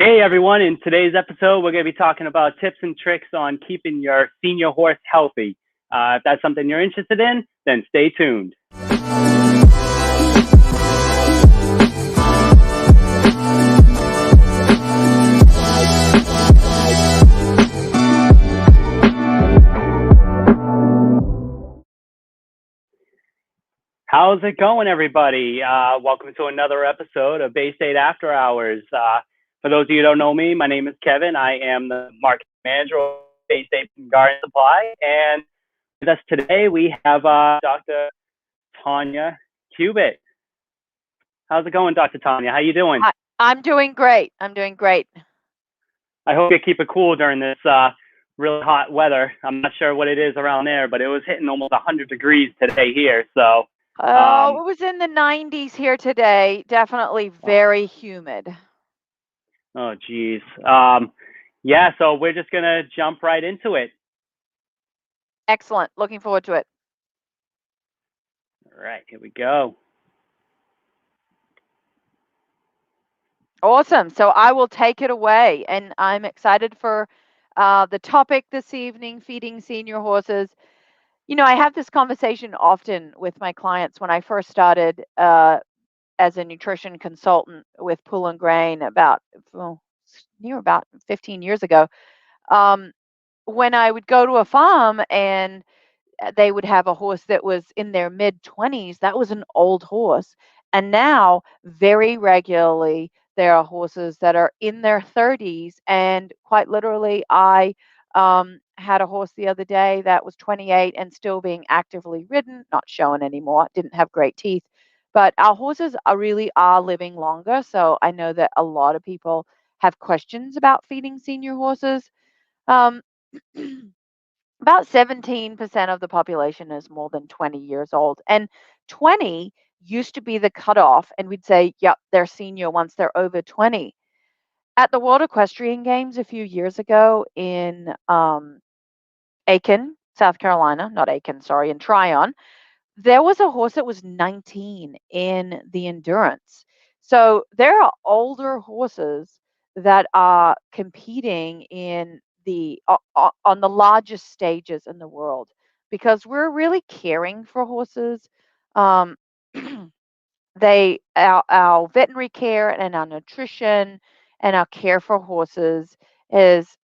Hey everyone, in today's episode, we're going to be talking about tips and tricks on keeping your senior horse healthy. If that's something you're interested in, then stay tuned. How's it going, everybody? Welcome to another episode of Bay State After Hours. For those of you who don't know me, my name is Kevin. I am the market manager of Bay State Garden Supply. And with us today, we have Dr. Tania Cubitt. How's it going, Dr. Tania? How you doing? I'm doing great. I'm doing great. I hope you keep it cool during this really hot weather. I'm not sure what it is around there, but it was hitting almost 100 degrees today here. So. It was in the 90s here today. Definitely very humid. Oh, geez. Yeah, so we're just going to jump right into it. Excellent. Looking forward to it. All right, here we go. Awesome. So I will take it away. And I'm excited for the topic this evening, feeding senior horses. You know, I have this conversation often with my clients when I first started as a nutrition consultant with Pool and Grain about 15 years ago. When I would go to a farm and they would have a horse that was in their mid 20s, that was an old horse. And now, very regularly, there are horses that are in their 30s. And quite literally, I had a horse the other day that was 28 and still being actively ridden, not showing anymore, didn't have great teeth. But our horses really are living longer. So I know that a lot of people have questions about feeding senior horses. Um, About 17% of the population is more than 20 years old. And 20 used to be the cutoff, and we'd say, yep, they're senior once they're over 20. At the World Equestrian Games a few years ago in Aiken, South Carolina, not Aiken, sorry, in Tryon, there was a horse that was 19 in the endurance. So there are older horses that are competing in the on the largest stages in the world because we're really caring for horses. Um, our veterinary care and our nutrition and our care for horses is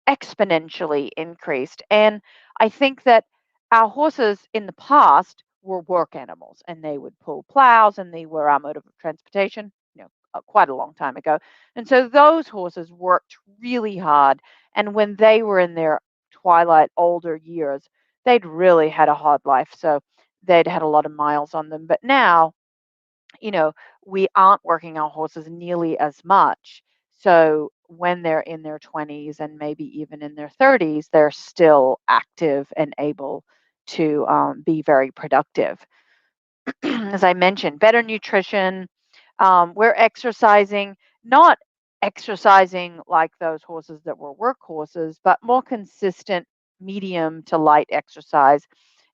exponentially increased. And I think that our horses in the past were work animals and they would pull plows and they were our mode of transportation, quite a long time ago. And so those horses worked really hard. And when they were in their twilight, older years, they'd really had a hard life. So they'd had a lot of miles on them. But now, we aren't working our horses nearly as much. So when they're in their 20s and maybe even in their 30s, they're still active and able to be very productive. As I mentioned, better nutrition. We're exercising, not exercising like those horses that were work horses, but more consistent medium to light exercise.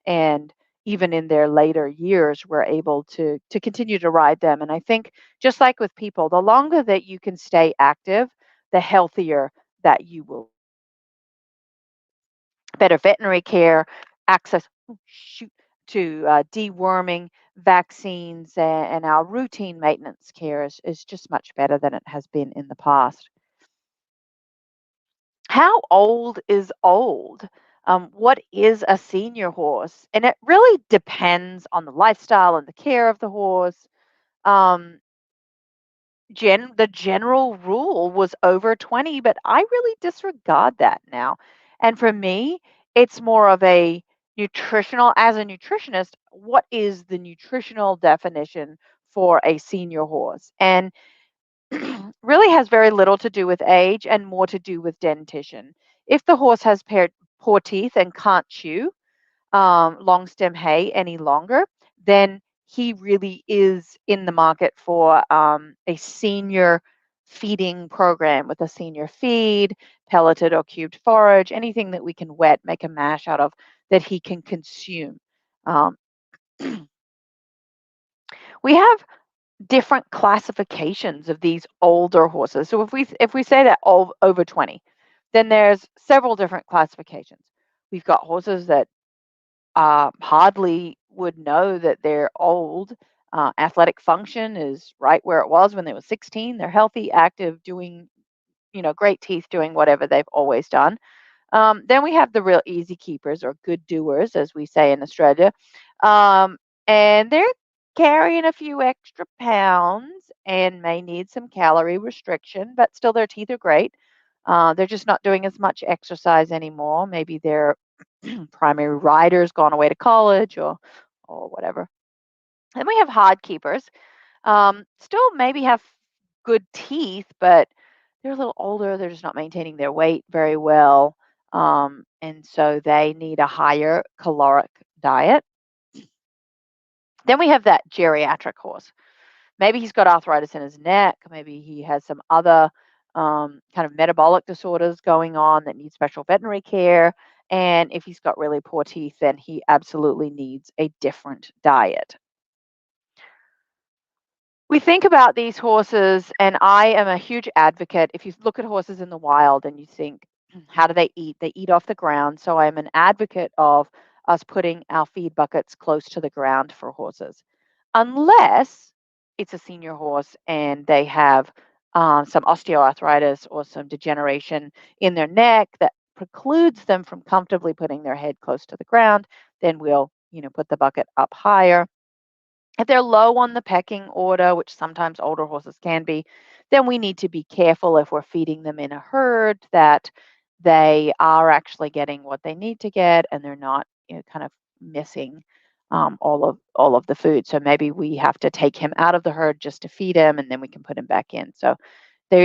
And even in their later years, we're able to continue to ride them. And I think just like with people, the longer that you can stay active, the healthier that you will. Better veterinary care, access to deworming, vaccines, and our routine maintenance care is just much better than it has been in the past. How old is old? What is a senior horse? And it really depends on the lifestyle and the care of the horse. Um, the general rule was over 20, but I really disregard that now. And for me, it's more of a nutritional, as a nutritionist, what is the nutritional definition for a senior horse? And really has very little to do with age and more to do with dentition. If the horse has poor teeth and can't chew long stem hay any longer, then he really is in the market for a senior feeding program with a senior feed, pelleted or cubed forage, anything that we can wet, make a mash out of that he can consume. We have different classifications of these older horses. So if we say that over 20, then there's several different classifications. We've got horses that hardly would know that they're old. Athletic function is right where it was when they were 16. They're healthy, active, doing, great teeth, doing whatever they've always done. Then we have the real easy keepers, or good doers, as we say in Australia. And they're carrying a few extra pounds and may need some calorie restriction, but still their teeth are great. They're just not doing as much exercise anymore. Maybe their primary rider's gone away to college or whatever. Then we have hard keepers. Still maybe have good teeth, but they're a little older. They're just not maintaining their weight very well. And so they need a higher caloric diet. Then we have that geriatric horse. Maybe he's got arthritis in his neck. Maybe he has some other kind of metabolic disorders going on that need special veterinary care. And if he's got really poor teeth, then he absolutely needs a different diet. We think about these horses, and I am a huge advocate. If you look at horses in the wild and you think, how do they eat? They eat off the ground. So I'm an advocate of us putting our feed buckets close to the ground for horses, unless it's a senior horse and they have some osteoarthritis or some degeneration in their neck that precludes them from comfortably putting their head close to the ground. Then we'll, put the bucket up higher. If they're low on the pecking order, which sometimes older horses can be, then we need to be careful if we're feeding them in a herd that they are actually getting what they need to get and they're not, kind of missing all of the food. So maybe we have to take him out of the herd just to feed him, and then we can put him back in. So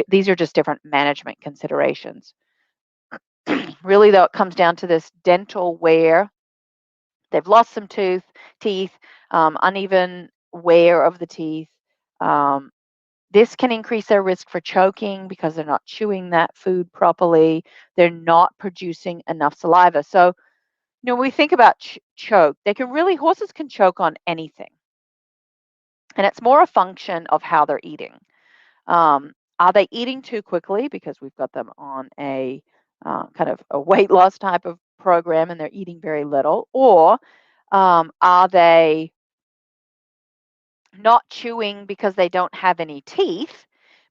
these are just different management considerations. Really, though, it comes down to this dental wear. They've lost some teeth, uneven wear of the teeth. Um, this can increase their risk for choking because they're not chewing that food properly. They're not producing enough saliva. So, when we think about choke, horses can choke on anything. And it's more a function of how they're eating. Are they eating too quickly because we've got them on a kind of a weight loss type of program and they're eating very little? Or are they not chewing because they don't have any teeth?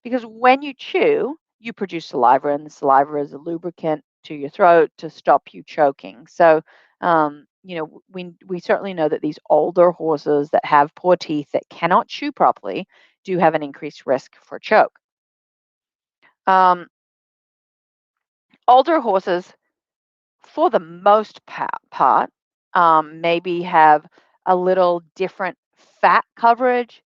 Because when you chew, you produce saliva, and the saliva is a lubricant to your throat to stop you choking. So, we certainly know that these older horses that have poor teeth that cannot chew properly do have an increased risk for choke. Um, Older horses, for the most part, maybe have a little different fat coverage,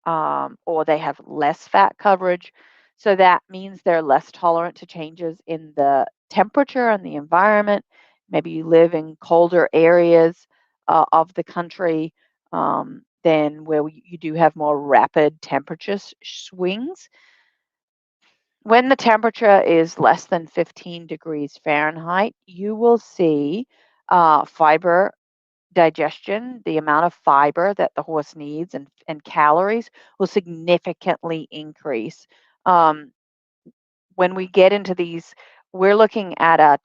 or they have less fat coverage. So that means they're less tolerant to changes in the temperature and the environment. Maybe you live in colder areas of the country than where you do have more rapid temperature swings. When the temperature is less than 15 degrees Fahrenheit, you will see fiber digestion, the amount of fiber that the horse needs and calories will significantly increase. When we get into these, we're looking at a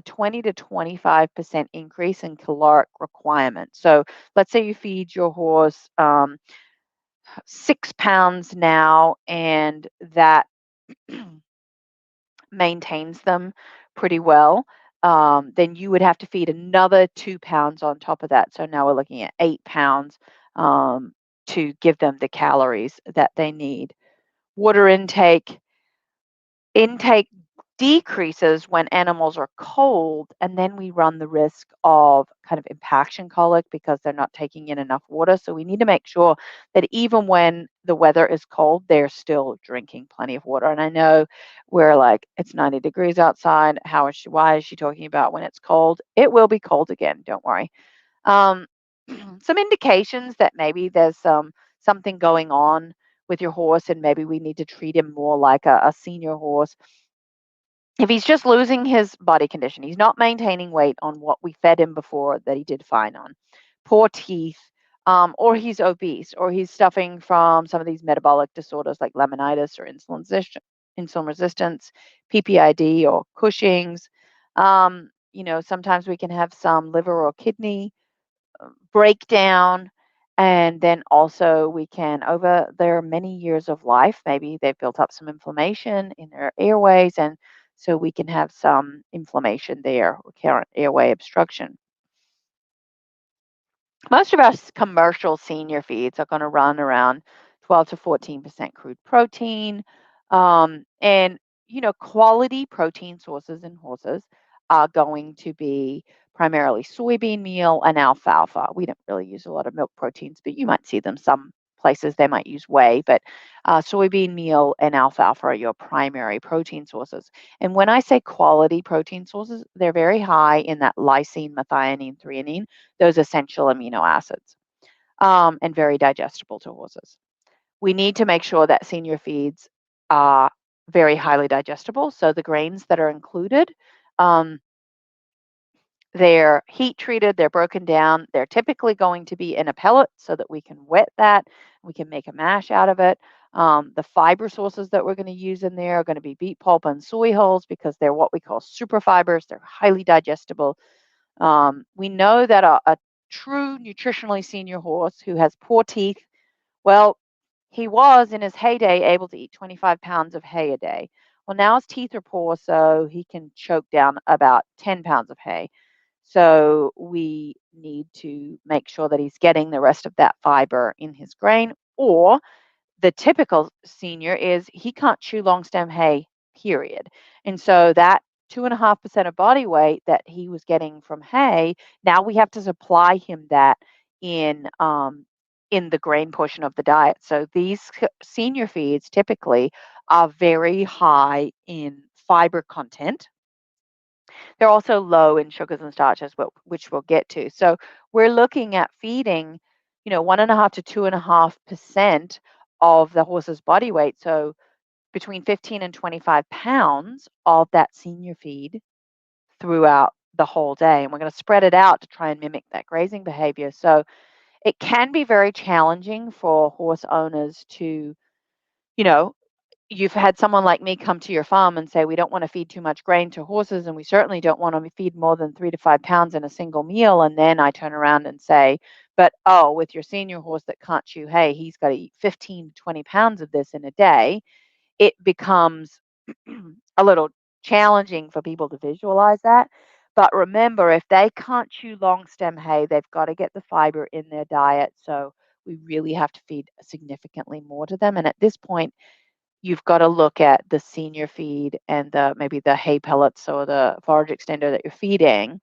20 to 25% increase in caloric requirement. So let's say you feed your horse 6 pounds now, and that maintains them pretty well. Then you would have to feed another 2 pounds on top of that. So now we're looking at 8 pounds to give them the calories that they need. Water intake decreases when animals are cold, and then we run the risk of kind of impaction colic because they're not taking in enough water. So we need to make sure that even when the weather is cold, they're still drinking plenty of water. And I know we're like, it's 90 degrees outside. Why is she talking about when it's cold? It will be cold again, don't worry. Um, some indications that maybe there's something going on with your horse, and maybe we need to treat him more like a senior horse. If he's just losing his body condition, he's not maintaining weight on what we fed him before that he did fine on. Poor teeth, or he's obese, or he's suffering from some of these metabolic disorders like laminitis or insulin resistance, PPID, or Cushing's. Sometimes we can have some liver or kidney breakdown. And then also we can, over their many years of life, maybe they've built up some inflammation in their airways. And so we can have some inflammation there, recurrent airway obstruction. Most of our commercial senior feeds are going to run around 12 to 14% crude protein. And, quality protein sources in horses are going to be primarily soybean meal and alfalfa. We don't really use a lot of milk proteins, but you might see them some places. They might use whey, but soybean meal and alfalfa are your primary protein sources. And when I say quality protein sources, they're very high in that lysine, methionine, threonine, those essential amino acids, and very digestible to horses. We need to make sure that senior feeds are very highly digestible. So the grains that are included, um, they're heat treated, they're broken down. They're typically going to be in a pellet so that we can wet that. We can make a mash out of it. The fiber sources that we're going to use in there are going to be beet pulp and soy hulls because they're what we call super fibers. They're highly digestible. We know that a true nutritionally senior horse who has poor teeth, well, he was in his heyday able to eat 25 pounds of hay a day. Well, now his teeth are poor, so he can choke down about 10 pounds of hay. So we need to make sure that he's getting the rest of that fiber in his grain. Or the typical senior is he can't chew long stem hay, period. And so that 2.5% of body weight that he was getting from hay, now we have to supply him that in the grain portion of the diet. So these senior feeds typically are very high in fiber content. They're also low in sugars and starches, which we'll get to. So we're looking at feeding, 1.5 to 2.5% of the horse's body weight. So between 15 and 25 pounds of that senior feed throughout the whole day. And we're going to spread it out to try and mimic that grazing behavior. So it can be very challenging for horse owners to, you know, you've had someone like me come to your farm and say, we don't want to feed too much grain to horses, and we certainly don't want to feed more than 3 to 5 pounds in a single meal. And then I turn around and say, but oh, with your senior horse that can't chew hay, he's got to eat 15 to 20 pounds of this in a day. It becomes a little challenging for people to visualize that. But remember, if they can't chew long stem hay, they've got to get the fiber in their diet. So we really have to feed significantly more to them. And at this point, you've got to look at the senior feed and maybe the hay pellets or the forage extender that you're feeding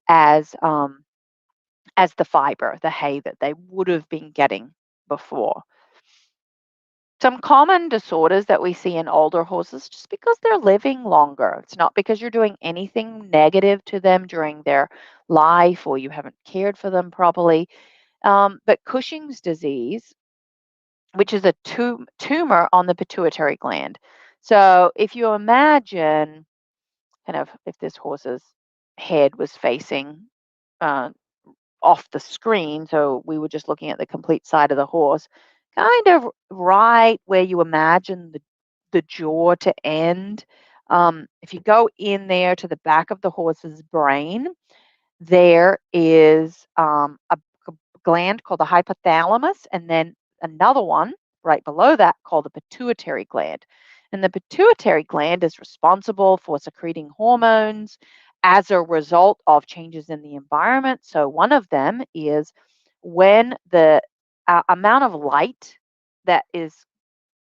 as the fiber, the hay that they would have been getting before. Some common disorders that we see in older horses, just because they're living longer. It's not because you're doing anything negative to them during their life or you haven't cared for them properly. But Cushing's disease, which is a tumor on the pituitary gland. So if you imagine kind of if this horse's head was facing uh, off the screen, so we were just looking at the complete side of the horse, kind of right where you imagine the jaw to end. If you go in there to the back of the horse's brain, there is gland called the hypothalamus, and then another one right below that called the pituitary gland. And the pituitary gland is responsible for secreting hormones as a result of changes in the environment. So, one of them is when the amount of light that is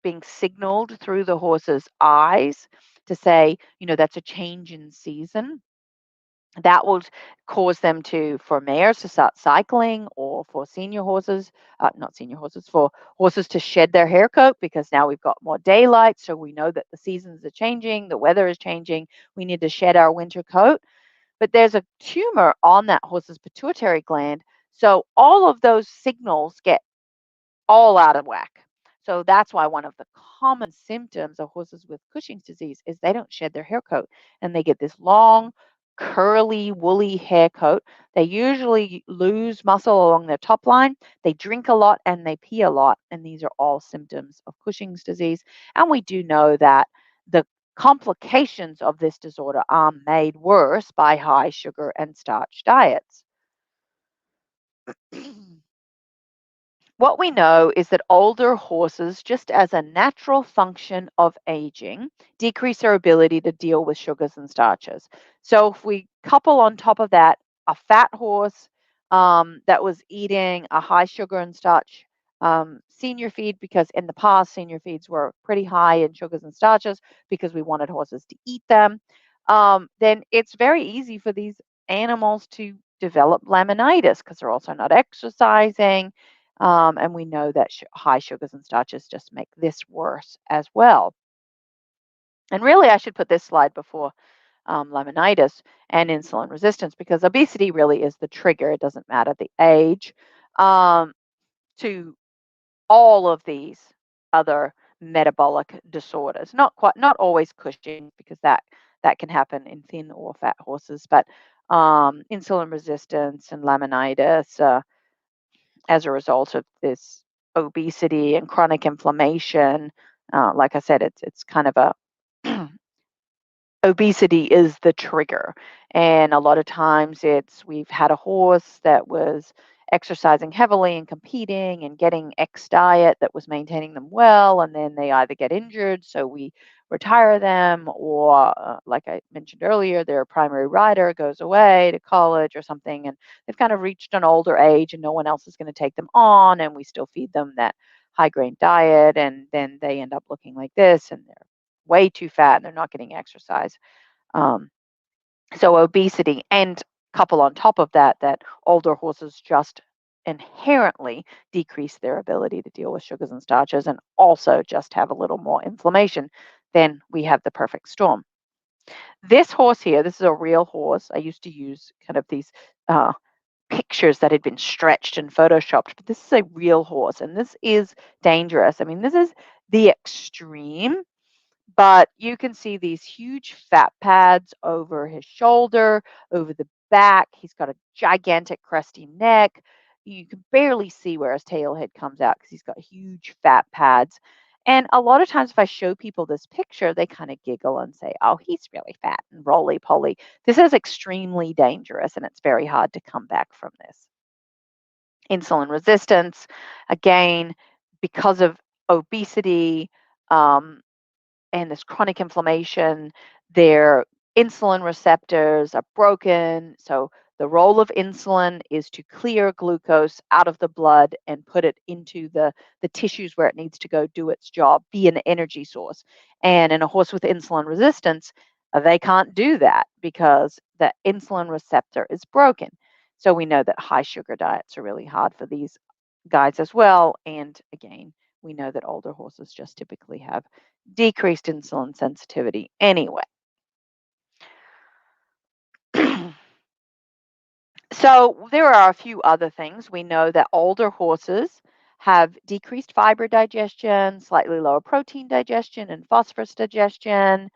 being signaled through the horse's eyes to say, that's a change in season, that will cause them for mares to start cycling, or for senior horses, not senior horses, for horses to shed their hair coat, because now we've got more daylight. So we know that the seasons are changing, the weather is changing. We need to shed our winter coat. But there's a tumor on that horse's pituitary gland. So all of those signals get all out of whack. So that's why one of the common symptoms of horses with Cushing's disease is they don't shed their hair coat, and they get this long curly, woolly hair coat. They usually lose muscle along their top line. They drink a lot and they pee a lot. And these are all symptoms of Cushing's disease. And we do know that the complications of this disorder are made worse by high sugar and starch diets. What we know is that older horses, just as a natural function of aging, decrease their ability to deal with sugars and starches. So if we couple on top of that a fat horse that was eating a high sugar and starch senior feed, because in the past senior feeds were pretty high in sugars and starches because we wanted horses to eat them, then it's very easy for these animals to develop laminitis because they're also not exercising, and we know that high sugars and starches just make this worse as well. And really, I should put this slide before laminitis and insulin resistance, because obesity really is the trigger. It doesn't matter the age, um, to all of these other metabolic disorders. Not always Cushing's, because that can happen in thin or fat horses, but insulin resistance and laminitis, as a result of this obesity and chronic inflammation. Like I said, it's kind of a obesity is the trigger. And a lot of times we've had a horse that was exercising heavily and competing and getting X diet that was maintaining them well, and then they either get injured, so we retire them, or like I mentioned earlier, their primary rider goes away to college or something, and they've kind of reached an older age and no one else is going to take them on, and we still feed them that high grain diet, and then they end up looking like this, and they're way too fat and they're not getting exercise. Um, so obesity, and couple on top of that, that older horses just inherently decrease their ability to deal with sugars and starches, and also just have a little more inflammation, then we have the perfect storm. This horse here, this is a real horse. I used to use kind of these uh, pictures that had been stretched and photoshopped, but this is a real horse, and this is dangerous. I mean, this is the extreme, but you can see these huge fat pads over his shoulder, over the back. He's got a gigantic crusty neck. You can barely see where his tail head comes out because he's got huge fat pads. And a lot of times, if I show people this picture, they kind of giggle and say, "Oh, he's really fat and roly poly." This is extremely dangerous, and it's very hard to come back from this. Insulin resistance, again, because of obesity, um, and this chronic inflammation, their insulin receptors are broken. So the role of insulin is to clear glucose out of the blood and put it into the tissues where it needs to go do its job, be an energy source. And in a horse with insulin resistance, they can't do that because the insulin receptor is broken. So we know that high sugar diets are really hard for these guys as well. And again, we know that older horses just typically have decreased insulin sensitivity anyway. So there are a few other things. We know that older horses have decreased fiber digestion, slightly lower protein digestion, and phosphorus digestion.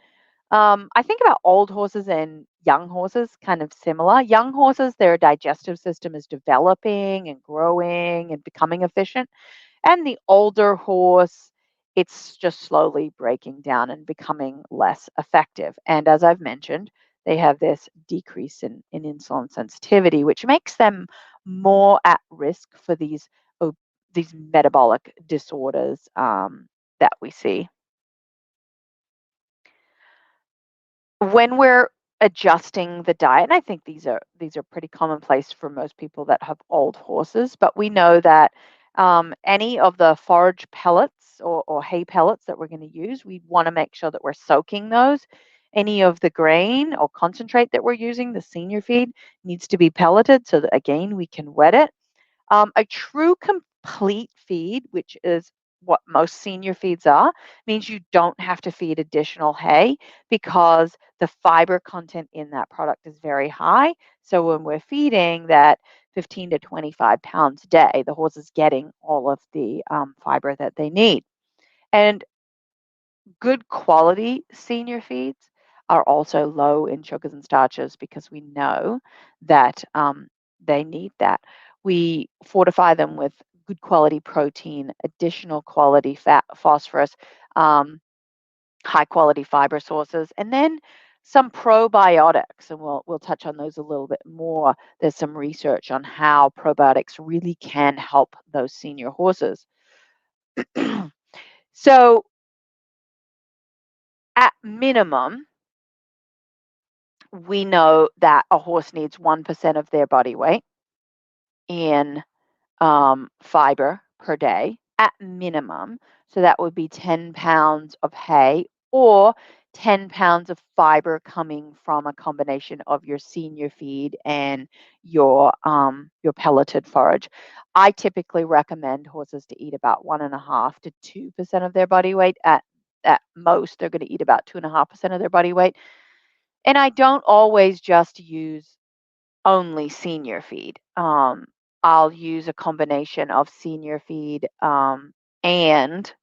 I think about old horses and young horses kind of similar. Young horses, their digestive system is developing and growing and becoming efficient. And the older horse, it's just slowly breaking down and becoming less effective. And as I've mentioned, they have this decrease in insulin sensitivity, which makes them more at risk for these metabolic disorders that we see. When we're adjusting the diet, and I think these are pretty commonplace for most people that have old horses, but we know that any of the forage pellets or hay pellets that we're going to use, we want to make sure that we're soaking those. Any of the grain or concentrate that we're using, the senior feed, needs to be pelleted so that again we can wet it. A true complete feed, which is what most senior feeds are, means you don't have to feed additional hay because the fiber content in that product is very high. So when we're feeding that 15 to 25 pounds a day, the horse is getting all of the fiber that they need. And good quality senior feeds are also low in sugars and starches because we know that they need that. We fortify them with good quality protein, additional quality fat, phosphorus, high quality fiber sources, and then some probiotics, and we'll touch on those a little bit more. There's some research on how probiotics really can help those senior horses. So at minimum, we know that a horse needs 1% of their body weight in fiber per day at minimum. So that would be 10 pounds of hay or 10 pounds of fiber coming from a combination of your senior feed and your pelleted forage. I typically recommend horses to eat about 1.5 to 2% of their body weight. At most, they're going to eat about 2.5% of their body weight. And I don't always just use only senior feed. I'll use a combination of senior feed and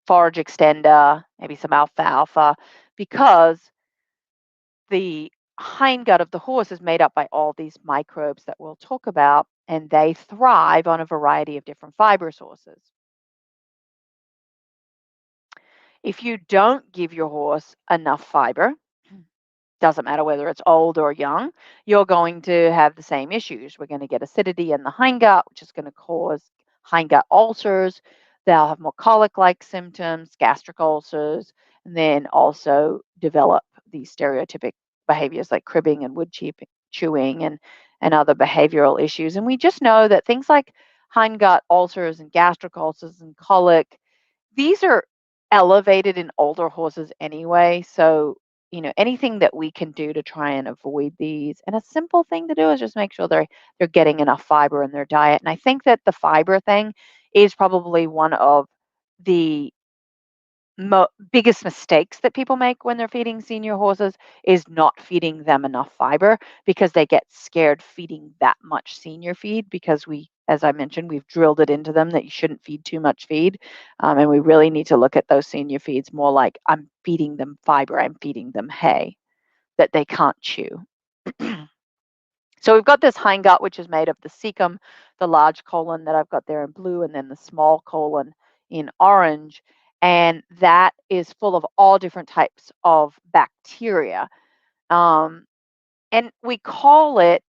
forage extender, maybe some alfalfa, because the hindgut of the horse is made up by all these microbes that we'll talk about, and they thrive on a variety of different fiber sources. If you don't give your horse enough fiber, doesn't matter whether it's old or young, you're going to have the same issues. We're going to get acidity in the hindgut, which is going to cause hindgut ulcers. They'll have more colic-like symptoms, gastric ulcers, and then also develop these stereotypic behaviors like cribbing and wood chewing and other behavioral issues. And we just know that things like hindgut ulcers and gastric ulcers and colic, these are elevated in older horses anyway. So, anything that we can do to try and avoid these. And a simple thing to do is just make sure they're getting enough fiber in their diet. And I think that the fiber thing is probably one of the biggest mistakes that people make when they're feeding senior horses is not feeding them enough fiber because they get scared feeding that much senior feed because as I mentioned, we've drilled it into them that you shouldn't feed too much feed. And we really need to look at those senior feeds more like I'm feeding them fiber, I'm feeding them hay that they can't chew. So we've got this hindgut, which is made of the cecum, the large colon that I've got there in blue, and then the small colon in orange. And that is full of all different types of bacteria. Um, and we call it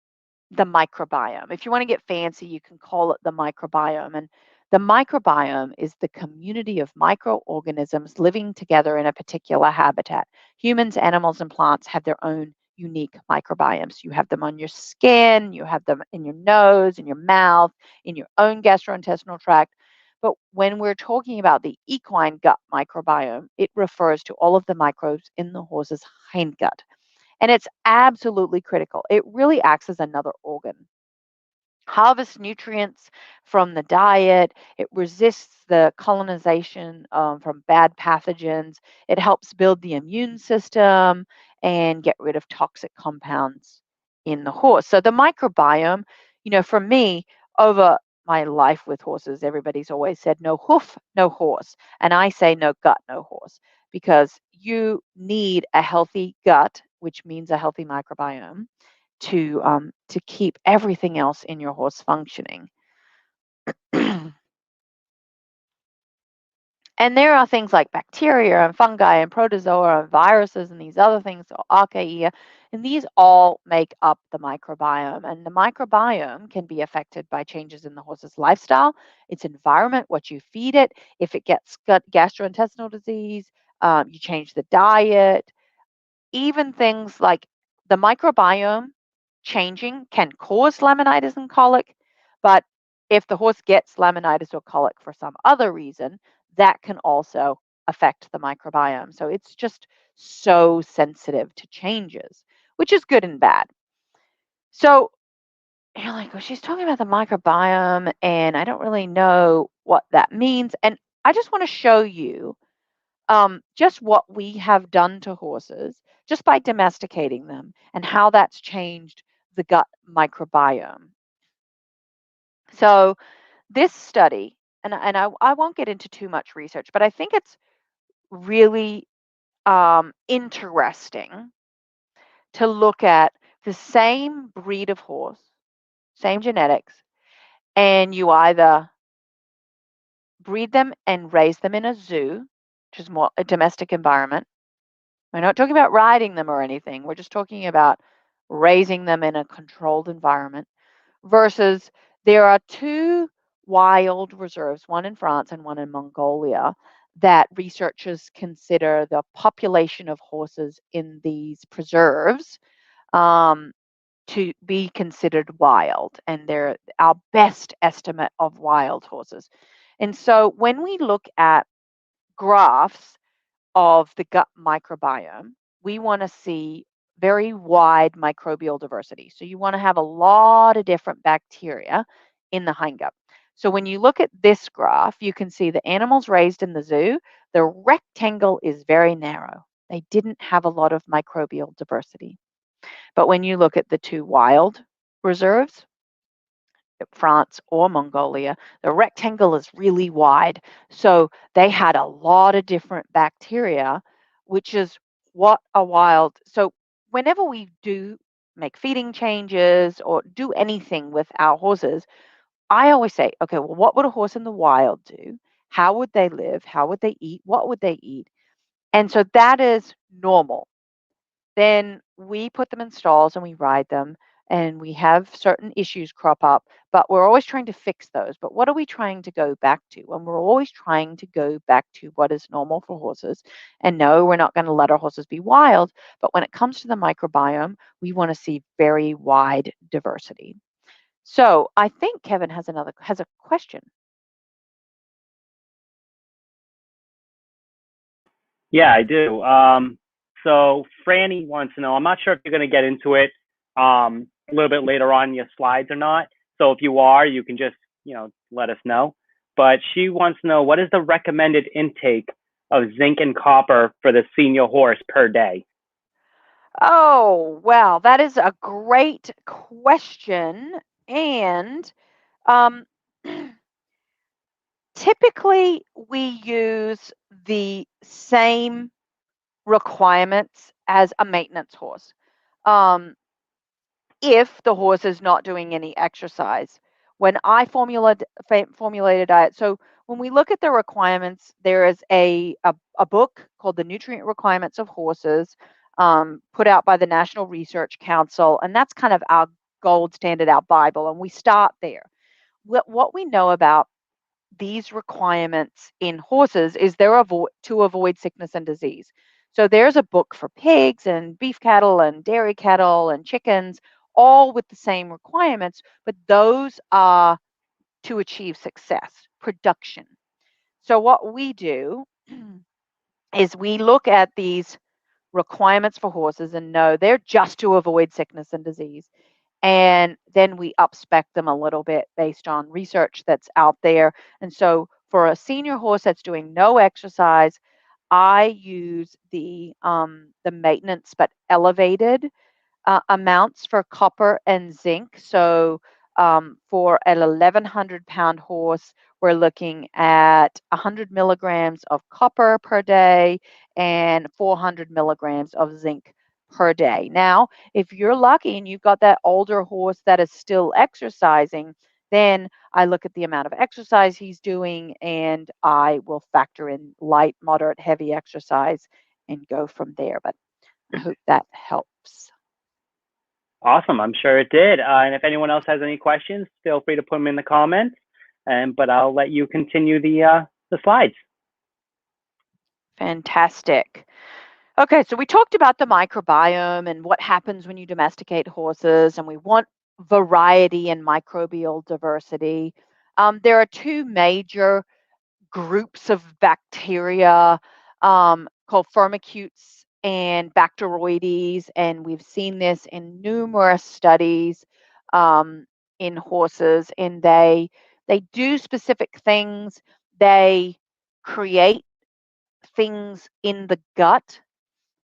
the microbiome. If you want to get fancy, you can call it the microbiome. And the microbiome is the community of microorganisms living together in a particular habitat. Humans, animals, and plants have their own unique microbiomes. You have them on your skin, you have them in your nose, in your mouth, in your own gastrointestinal tract. But when we're talking about the equine gut microbiome, it refers to all of the microbes in the horse's hindgut. And it's absolutely critical. It really acts as another organ. Harvests nutrients from the diet. It resists the colonization from bad pathogens. It helps build the immune system and get rid of toxic compounds in the horse. So the microbiome, for me, over my life with horses, everybody's always said no hoof, no horse. And I say no gut, no horse, because you need a healthy gut, which means a healthy microbiome, to keep everything else in your horse functioning. And there are things like bacteria and fungi and protozoa and viruses and these other things, so archaea, and these all make up the microbiome. And the microbiome can be affected by changes in the horse's lifestyle, its environment, what you feed it. If it gets gut gastrointestinal disease, you change the diet. Even things like the microbiome changing can cause laminitis and colic, but if the horse gets laminitis or colic for some other reason, that can also affect the microbiome. So it's just so sensitive to changes, which is good and bad. So you're like, well, she's talking about the microbiome, and I don't really know what that means. And I just want to show you just what we have done to horses just by domesticating them and how that's changed the gut microbiome. So this study, and I won't get into too much research, but I think it's really interesting to look at the same breed of horse, same genetics, and you either breed them and raise them in a zoo, which is more a domestic environment. We're not talking about riding them or anything. We're just talking about raising them in a controlled environment versus there are two wild reserves, one in France and one in Mongolia, that researchers consider the population of horses in these preserves to be considered wild, and they're our best estimate of wild horses. And so when we look at graphs of the gut microbiome, we want to see very wide microbial diversity. So you want to have a lot of different bacteria in the hindgut. So when you look at this graph, you can see the animals raised in the zoo, the rectangle is very narrow. They didn't have a lot of microbial diversity. But when you look at the two wild reserves, France or Mongolia, the rectangle is really wide. So they had a lot of different bacteria, which is what a wild. So whenever we do make feeding changes or do anything with our horses, I always say, okay, well, what would a horse in the wild do? How would they live? How would they eat? What would they eat? And so that is normal. Then we put them in stalls and we ride them, and we have certain issues crop up, but we're always trying to fix those. But what are we trying to go back to? And we're always trying to go back to what is normal for horses. And no, we're not going to let our horses be wild, but when it comes to the microbiome, we want to see very wide diversity. So I think Kevin has a question. Yeah, I do. So Franny wants to know, I'm not sure if you're going to get into it a little bit later on in your slides or not. So if you are, you can just, let us know. But she wants to know, what is the recommended intake of zinc and copper for the senior horse per day? Oh, well, that is a great question. And um, typically, we use the same requirements as a maintenance horse. Um, if the horse is not doing any exercise, when I formulate a diet, so when we look at the requirements, there is a book called The Nutrient Requirements of Horses, put out by the National Research Council, and that's kind of our gold standard, our Bible, and we start there. What we know about these requirements in horses is they're to avoid sickness and disease. So there's a book for pigs and beef cattle and dairy cattle and chickens, all with the same requirements, but those are to achieve success, production. So what we do is we look at these requirements for horses and know they're just to avoid sickness and disease. And then we upspec them a little bit based on research that's out there. And so for a senior horse that's doing no exercise, I use the maintenance but elevated amounts for copper and zinc. So for an 1,100-pound horse, we're looking at 100 milligrams of copper per day and 400 milligrams of zinc per day. Now, if you're lucky and you've got that older horse that is still exercising, then I look at the amount of exercise he's doing and I will factor in light, moderate, heavy exercise and go from there. But I hope that helps. Awesome. I'm sure it did. And if anyone else has any questions, feel free to put them in the comments. But I'll let you continue the slides. Fantastic. Okay, so we talked about the microbiome and what happens when you domesticate horses, and we want variety and microbial diversity. There are two major groups of bacteria called firmicutes and Bacteroides, and we've seen this in numerous studies in horses, and they do specific things. They create things in the gut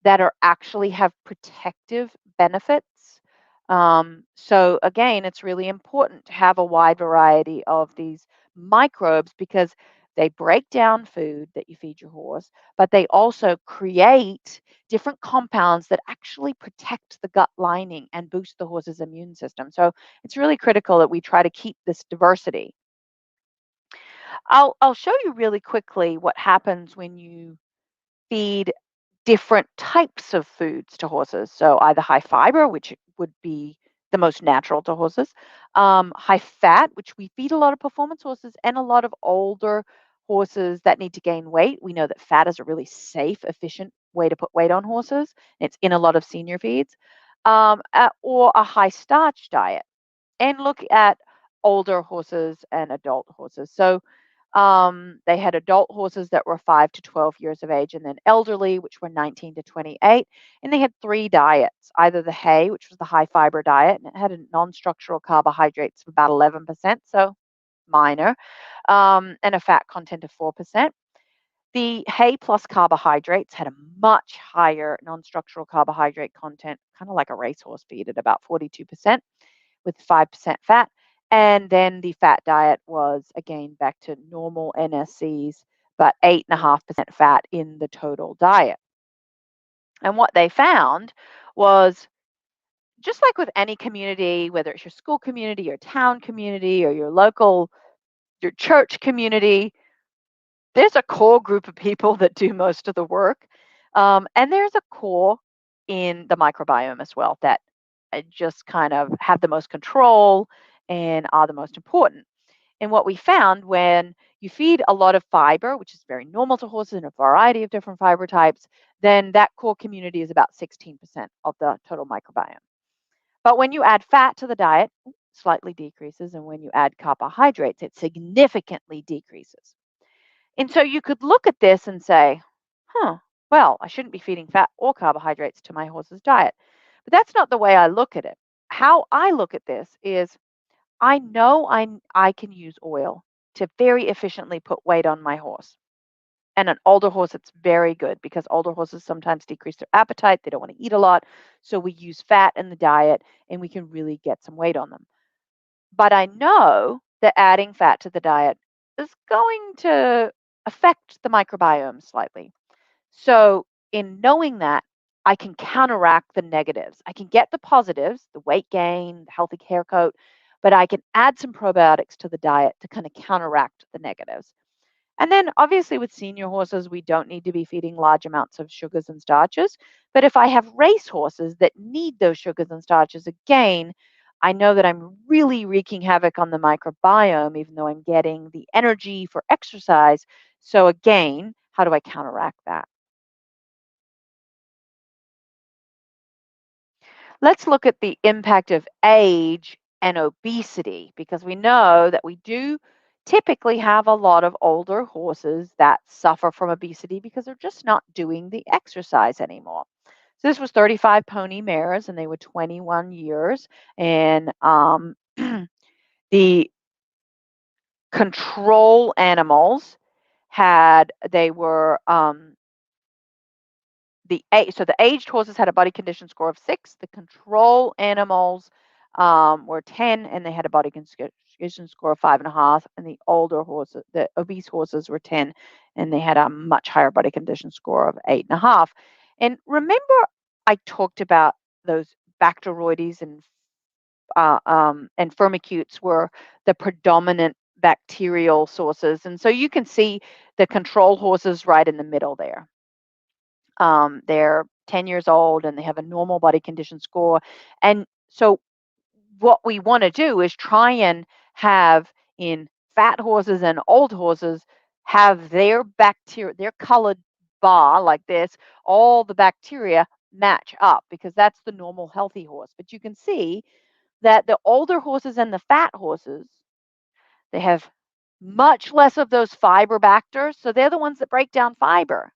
that are actually have protective benefits. So again, it's really important to have a wide variety of these microbes because They break down food that you feed your horse, but they also create different compounds that actually protect the gut lining and boost the horse's immune system. So it's really critical that we try to keep this diversity. I'll show you really quickly what happens when you feed different types of foods to horses. So either high fiber, which would be the most natural to horses, high fat, which we feed a lot of performance horses and a lot of older horses that need to gain weight. We know that fat is a really safe, efficient way to put weight on horses. It's in a lot of senior feeds, or a high starch diet. And look at older horses and adult horses. So they had adult horses that were 5 to 12 years of age, and then elderly, which were 19 to 28. And they had three diets, either the hay, which was the high fiber diet, and it had a non-structural carbohydrates of about 11%, so minor, and a fat content of 4%. The hay plus carbohydrates had a much higher non-structural carbohydrate content, kind of like a racehorse feed at about 42%, with 5% fat. And then the fat diet was again back to normal NSCs, but 8.5% fat in the total diet. And what they found was, just like with any community, whether it's your school community, your town community, or your local, your church community, there's a core group of people that do most of the work. And there's a core in the microbiome as well that just kind of have the most control and are the most important. And what we found, when you feed a lot of fiber, which is very normal to horses in a variety of different fiber types, then that core community is about 16% of the total microbiome. But when you add fat to the diet, slightly decreases. And when you add carbohydrates, it significantly decreases. And so you could look at this and say, well, I shouldn't be feeding fat or carbohydrates to my horse's diet. But that's not the way I look at it. How I look at this is, I know I can use oil to very efficiently put weight on my horse. And an older horse, it's very good because older horses sometimes decrease their appetite. They don't want to eat a lot. So we use fat in the diet and we can really get some weight on them. But I know that adding fat to the diet is going to affect the microbiome slightly. So, in knowing that, I can counteract the negatives. I can get the positives, the weight gain, the healthy hair coat, but I can add some probiotics to the diet to kind of counteract the negatives. And then, obviously, with senior horses, we don't need to be feeding large amounts of sugars and starches. But if I have race horses that need those sugars and starches, again, I know that I'm really wreaking havoc on the microbiome, even though I'm getting the energy for exercise. So, again, how do I counteract that? Let's look at the impact of age and obesity, because we know that we do typically have a lot of older horses that suffer from obesity because they're just not doing the exercise anymore. So this was 35 pony mares, and they were 21 years. And the control animals they were the aged horses had a body condition score of 6. The control animals were 10, and they had a body condition score of 5.5. And the older horses, the obese horses, were 10, and they had a much higher body condition score of 8.5. And remember, I talked about those Bacteroides and firmicutes were the predominant bacterial sources. And so you can see the control horses right in the middle there. They're 10 years old and they have a normal body condition score. And so, what we want to do is try and have in fat horses and old horses have their bacteria, their colored bar like this, all the bacteria match up, because that's the normal healthy horse. But you can see that the older horses and the fat horses, they have much less of those fiber bacters. So they're the ones that break down fiber.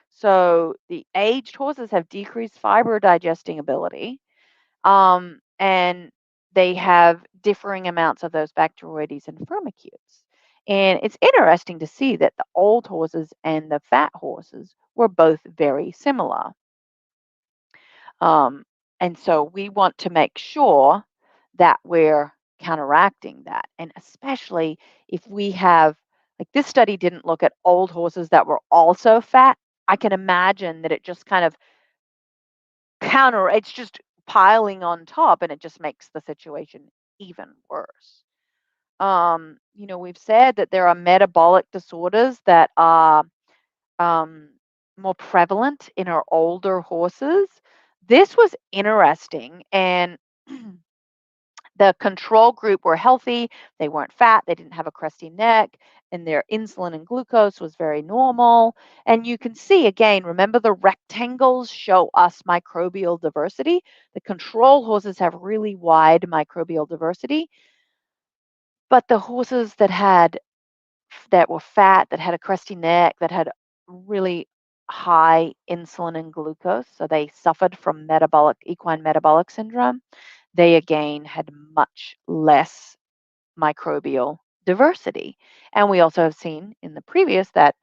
So the aged horses have decreased fiber digesting ability, and they have differing amounts of those Bacteroides and firmicutes. And it's interesting to see that the old horses and the fat horses were both very similar. Um, and so we want to make sure that we're counteracting that. And especially if we have Like this study didn't look at old horses that were also fat. I can imagine that it just kind of it's just piling on top and it just makes the situation even worse. We've said that there are metabolic disorders that are um, more prevalent in our older horses. This was interesting, and the control group were healthy. They weren't fat. They didn't have a crusty neck, and their insulin and glucose was very normal. And you can see again, remember the rectangles show us microbial diversity. The control horses have really wide microbial diversity, but the horses that were fat, that had a crusty neck, that had really high insulin and glucose, so they suffered from equine metabolic syndrome, they again had much less microbial diversity. And we also have seen in the previous that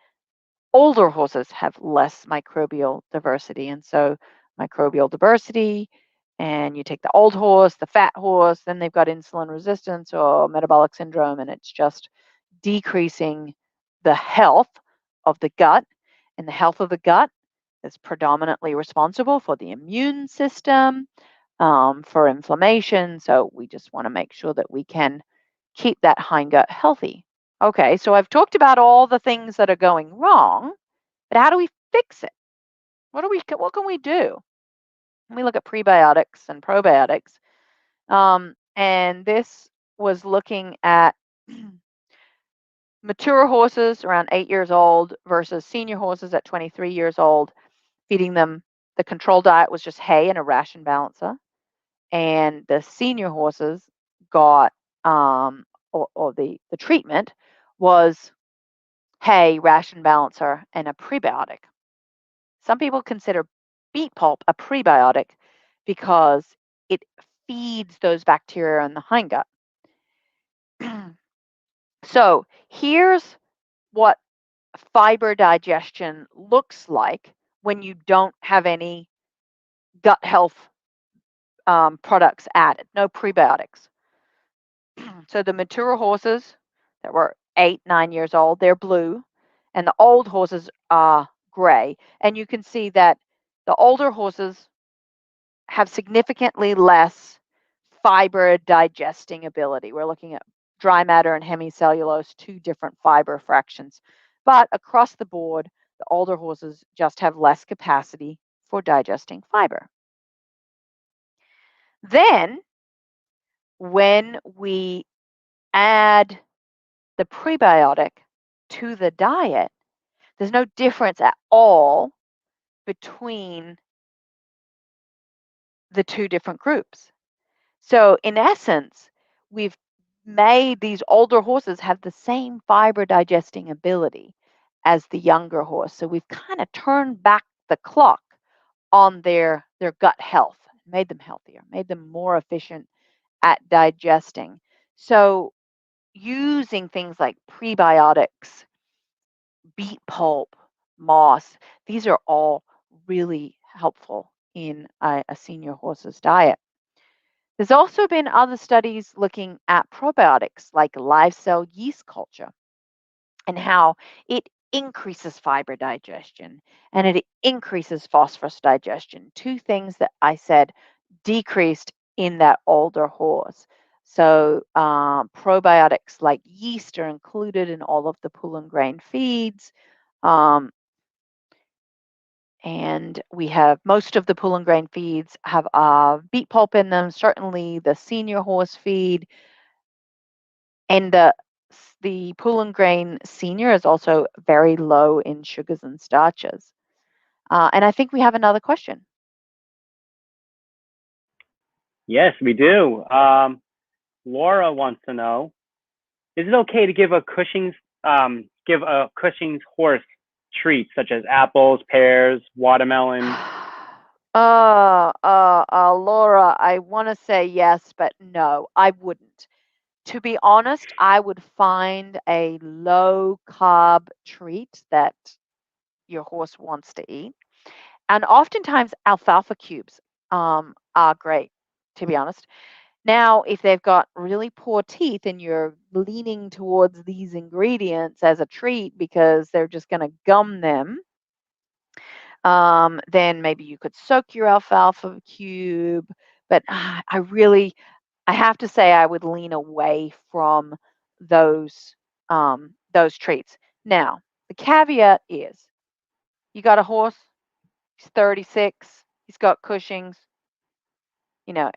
older horses have less microbial diversity. And so microbial diversity, and you take the old horse, the fat horse, then they've got insulin resistance or metabolic syndrome, and it's just decreasing the health of the gut. And the health of the gut is predominantly responsible for the immune system, for inflammation. So we just want to make sure that we can keep that hindgut healthy. Okay, so I've talked about all the things that are going wrong, but how do we fix it? What can we do? We look at prebiotics and probiotics, and this was looking at mature horses around 8 years old versus senior horses at 23 years old. Feeding them, the control diet was just hay and a ration balancer, and the senior horses got or the treatment was hay, ration balancer, and a prebiotic. Some people consider beet pulp a prebiotic because it feeds those bacteria in the hindgut. So here's what fiber digestion looks like when you don't have any gut health products added, no prebiotics. So the mature horses that were 8, 9 years old, they're blue, and the old horses are gray. And you can see that the older horses have significantly less fiber digesting ability. We're looking at dry matter and hemicellulose, two different fiber fractions. But across the board, the older horses just have less capacity for digesting fiber. Then, when we add the prebiotic to the diet, there's no difference at all between the two different groups. So, in essence, we've made these older horses have the same fiber digesting ability as the younger horse. So, we've kind of turned back the clock on their gut health, made them healthier, made them more efficient at digesting. So, using things like prebiotics, beet pulp, moss, these are all really helpful in a senior horse's diet. There's also been other studies looking at probiotics like live cell yeast culture and how it increases fiber digestion and it increases phosphorus digestion, two things that I said decreased in that older horse. So probiotics like yeast are included in all of the pool and grain feeds. Um, and we have most of the pool and grain feeds have beet pulp in them, certainly the senior horse feed. And the pool and grain senior is also very low in sugars and starches. And I think we have another question. Yes, we do. Laura wants to know: is it okay to give a Cushing's horse treats such as apples, pears, watermelon? Laura, I want to say yes, but no, I wouldn't. To be honest, I would find a low carb treat that your horse wants to eat. And oftentimes, alfalfa cubes are great, to be honest. Now, if they've got really poor teeth and you're leaning towards these ingredients as a treat because they're just going to gum them, then maybe you could soak your alfalfa cube. But I have to say, I would lean away from those those treats. Now, the caveat is, you got a horse. He's 36. He's got Cushing's.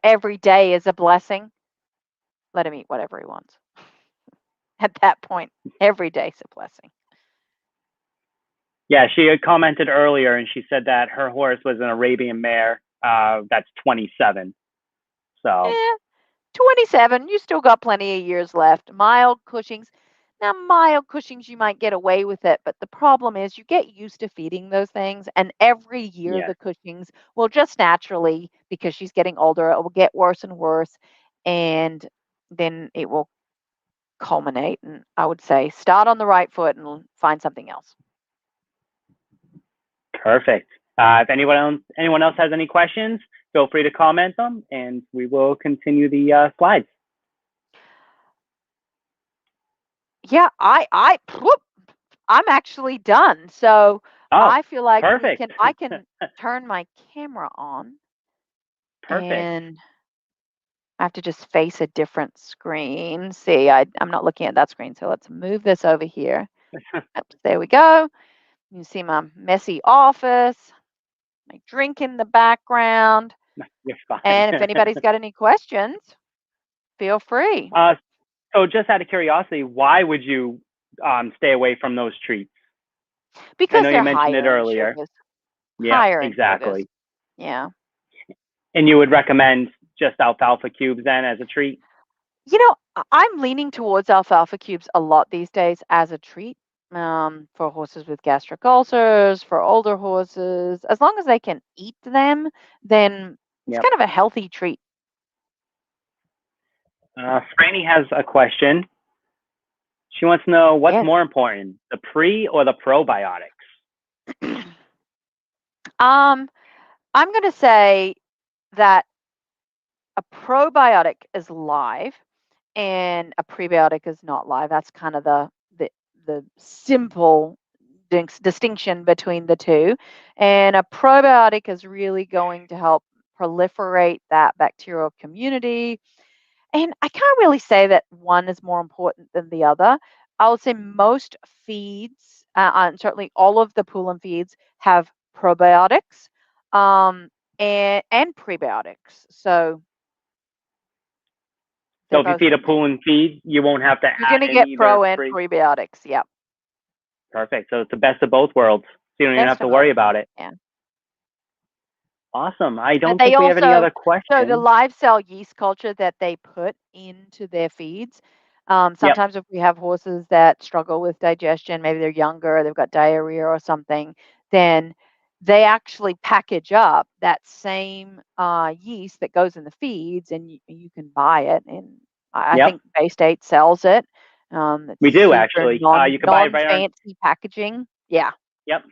Every day is a blessing. Let him eat whatever he wants. At that point, every day's a blessing. Yeah, she had commented earlier, and she said that her horse was an Arabian mare. That's 27. So 27, you still got plenty of years left. Mild Cushing's. Now, mild Cushing's, you might get away with it, but the problem is you get used to feeding those things, and every year yes, the Cushing's will just naturally, because she's getting older, it will get worse and worse, and then it will culminate. And I would say start on the right foot and find something else. perfect. If anyone else has any questions, feel free to comment them, and we will continue the slides. Yeah, I'm actually done. So Oh, I feel like perfect. I can turn my camera on, Perfect. and I have to just face a different screen. See, I'm not looking at that screen. So let's move this over here. Oops, there we go. You can see my messy office, my drink in the background. You're fine. And if anybody's got any questions, feel free. So just out of curiosity, why would you stay away from those treats? I Because know you they're mentioned it higher in earlier. sugars. Yeah, Higher in sugars. exactly. Yeah. And you would recommend just alfalfa cubes then as a treat? I'm leaning towards alfalfa cubes a lot these days as a treat, for horses with gastric ulcers, for older horses. As long as they can eat them, then it's Yep. kind of a healthy treat. Franny has a question. She wants to know what's Yes. more important, the pre or the probiotics? I'm going to say that a probiotic is live and a prebiotic is not live. That's kind of the simple distinction between the two. And a probiotic is really going to help proliferate that bacterial community. And I can't really say that one is more important than the other. I would say most feeds, and certainly all of the pool and feeds, have probiotics, and prebiotics. So So they're if you both feed a in there. pool and feed, you won't have to You're going to add in get either pro and pre. prebiotics. Yep. Perfect. So it's the best of both worlds. So you don't even have Best to of both worry about worlds. it. Yeah. Awesome. I But don't they think we have any also, other so the questions. live cell yeast culture that they put into their feeds, Yep. sometimes if we have horses that struggle with digestion, maybe they're younger, they've got diarrhea or something, then they actually package up that same yeast that goes in the feeds, and you can buy it. And I Yep. think Bay State sells it. We It's do super actually. You can buy it non right on. fancy packaging. Yeah. Yep.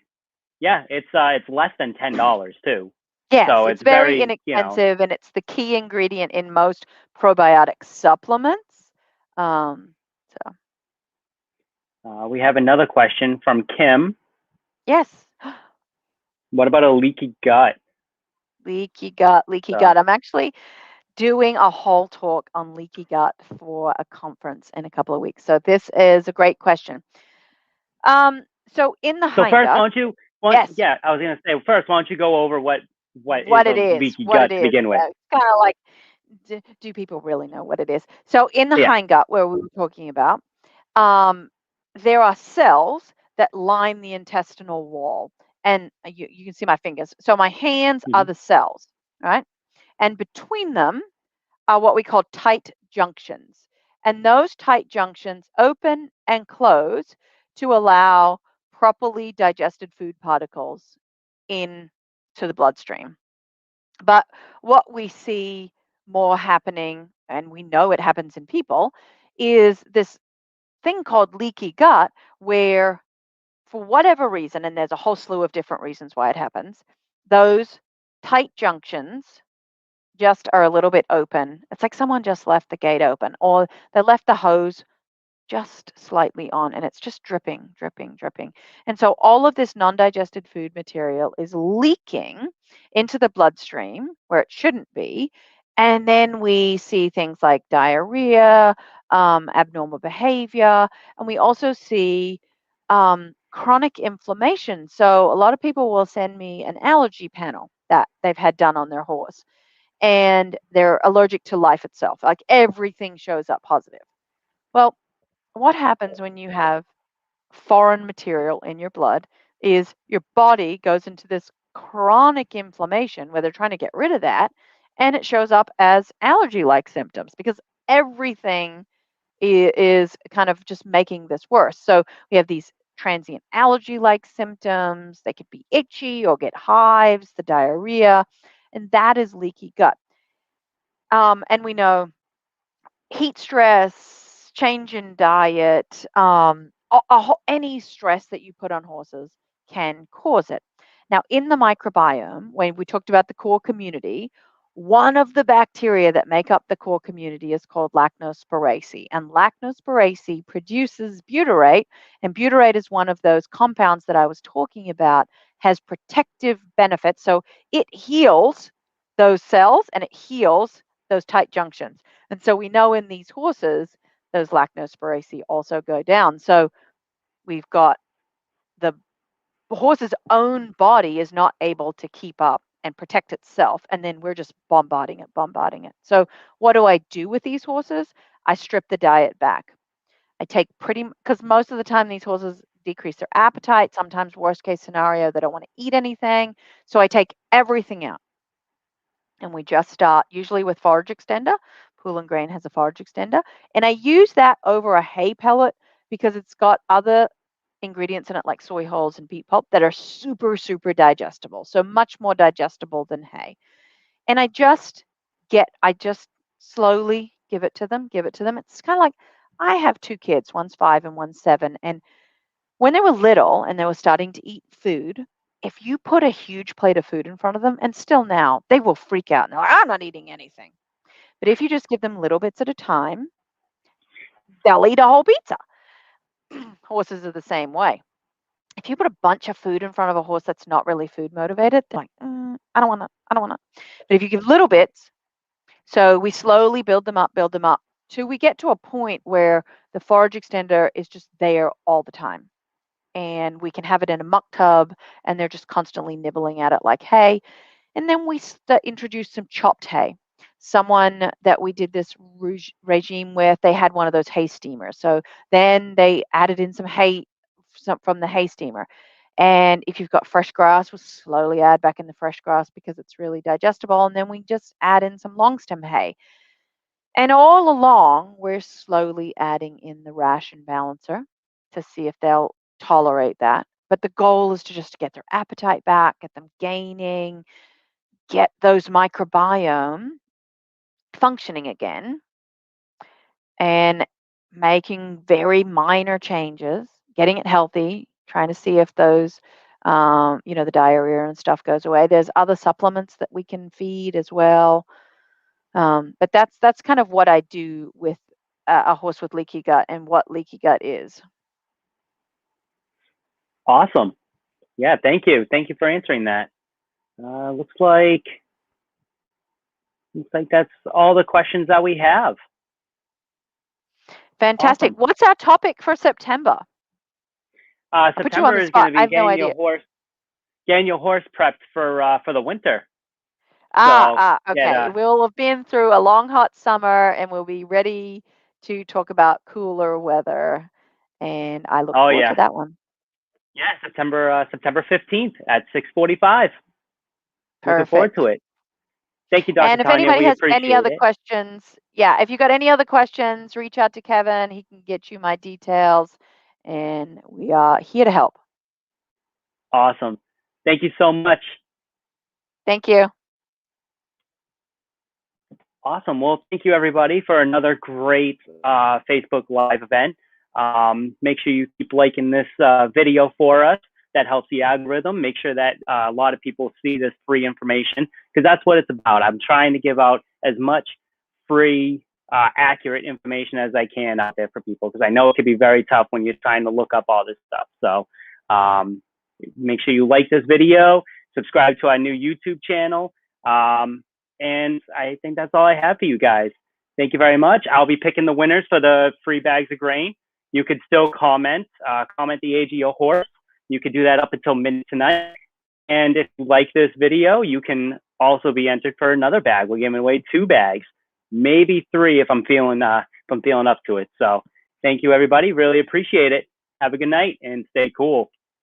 Yeah. It's less than $10 too. Yes, So it's it's very very, inexpensive, and it's the key ingredient in most probiotic supplements. So we have another question from Kim. yes, What about a leaky gut? leaky gut, leaky So gut. I'm actually doing a whole talk on leaky gut for a conference in a couple of weeks. So this is a great question. So in the so first, hindgut, why don't you? yes, Yeah, I was gonna say first. Why don't you go over what is what a it is, leaky what gut it to is. begin with? It's kind of like, do people really know what it is? So in the Yeah. hindgut, where we were talking about, um, there are cells that line the intestinal wall. And you can see my fingers. So my hands are Hmm. the cells, right? And between them are what we call tight junctions. And those tight junctions open and close to allow properly digested food particles into the bloodstream. But what we see more happening, and we know it happens in people, is this thing called leaky gut, where for whatever reason, and there's a whole slew of different reasons why it happens, those tight junctions just are a little bit open. It's like someone just left the gate open, or they left the hose just slightly on, and it's just dripping, dripping, dripping. And so all of this non-digested food material is leaking into the bloodstream where it shouldn't be. And then we see things like diarrhea, abnormal behavior, and we also see chronic inflammation. So a lot of people will send me an allergy panel that they've had done on their horse, and they're allergic to life itself. Like everything shows up positive. Well, what happens when you have foreign material in your blood is your body goes into this chronic inflammation where they're trying to get rid of that, and it shows up as allergy like symptoms because everything is kind of just making this worse. So we have these transient allergy like symptoms. They could be itchy or get hives, the diarrhea, and that is leaky gut. And we know heat stress, change in diet, any stress that you put on horses can cause it. Now, in the microbiome, when we talked about the core community, one of the bacteria that make up the core community is called lactospiraceae. And lactospiraceae produces butyrate, and butyrate is one of those compounds that I was talking about, has protective benefits. So it heals those cells and it heals those tight junctions. And so we know in these horses, those lactospiraceae also go down. So we've got the horse's own body is not able to keep up and protect itself. And then we're just bombarding it, bombarding it. So what do I do with these horses? I strip the diet back. I take because most of the time these horses decrease their appetite. Sometimes worst case scenario, they don't want to eat anything. So I take everything out. And we just start usually with forage extender. Pool and Grain has a forage extender. And I use that over a hay pellet because it's got other ingredients in it like soy hulls and peat pulp that are super, super digestible. So much more digestible than hay. And I just slowly give it to them, give it to them. It's kind of like I have two kids, one's 5 and one's 7. And when they were little and they were starting to eat food, if you put a huge plate of food in front of them, and still now, they will freak out and they're like, I'm not eating anything. But if you just give them little bits at a time, they'll eat a whole pizza. Horses are the same way. If you put a bunch of food in front of a horse that's not really food motivated, they're like, I don't want to, I don't want to. But if you give little bits, so we slowly build them up till we get to a point where the forage extender is just there all the time. And we can have it in a muck tub and they're just constantly nibbling at it like hay. And then we introduced some chopped hay. Someone that we did this regime with, they had one of those hay steamers. So then they added in some hay from the hay steamer. And if you've got fresh grass, we'll slowly add back in the fresh grass because it's really digestible. And then we just add in some long stem hay. And all along, we're slowly adding in the ration balancer to see if they'll tolerate that. But the goal is to just get their appetite back, get them gaining, get those microbiome functioning again, and making very minor changes, getting it healthy, trying to see if those, the diarrhea and stuff goes away. There's other supplements that we can feed as well. But that's kind of what I do with a horse with leaky gut and what leaky gut is. Awesome. Yeah, thank you. Thank you for answering that. Looks like that's all the questions that we have. Fantastic. Awesome. What's our topic for September? September is going to be I have no idea. getting your horse prepped for the winter. Okay. Yeah. We'll have been through a long, hot summer, and we'll be ready to talk about cooler weather. And I look forward to that one. Yeah, September 15th at 6:45. Perfect. Looking forward to it. Thank you, Dr. And if Tania, anybody has any other it. questions, if you got any other questions, reach out to Kevin. He can get you my details, and we are here to help. Awesome. Thank you so much. Thank you. Awesome. Well, thank you, everybody, for another great Facebook Live event. Make sure you keep liking this video for us. that helps the algorithm. Make sure that a lot of people see this free information, because that's what it's about. I'm trying to give out as much free, accurate information as I can out there for people, because I know it can be very tough when you're trying to look up all this stuff. So make sure you like this video, subscribe to our new YouTube channel. And I think that's all I have for you guys. Thank you very much. I'll be picking the winners for the free bags of grain. You could still comment the age of your horse. You could do that up until midnight tonight. And if you like this video, you can also be entered for another bag. We're giving away 2 bags, maybe 3 if I'm feeling up to it. So thank you, everybody. Really appreciate it. Have a good night and stay cool.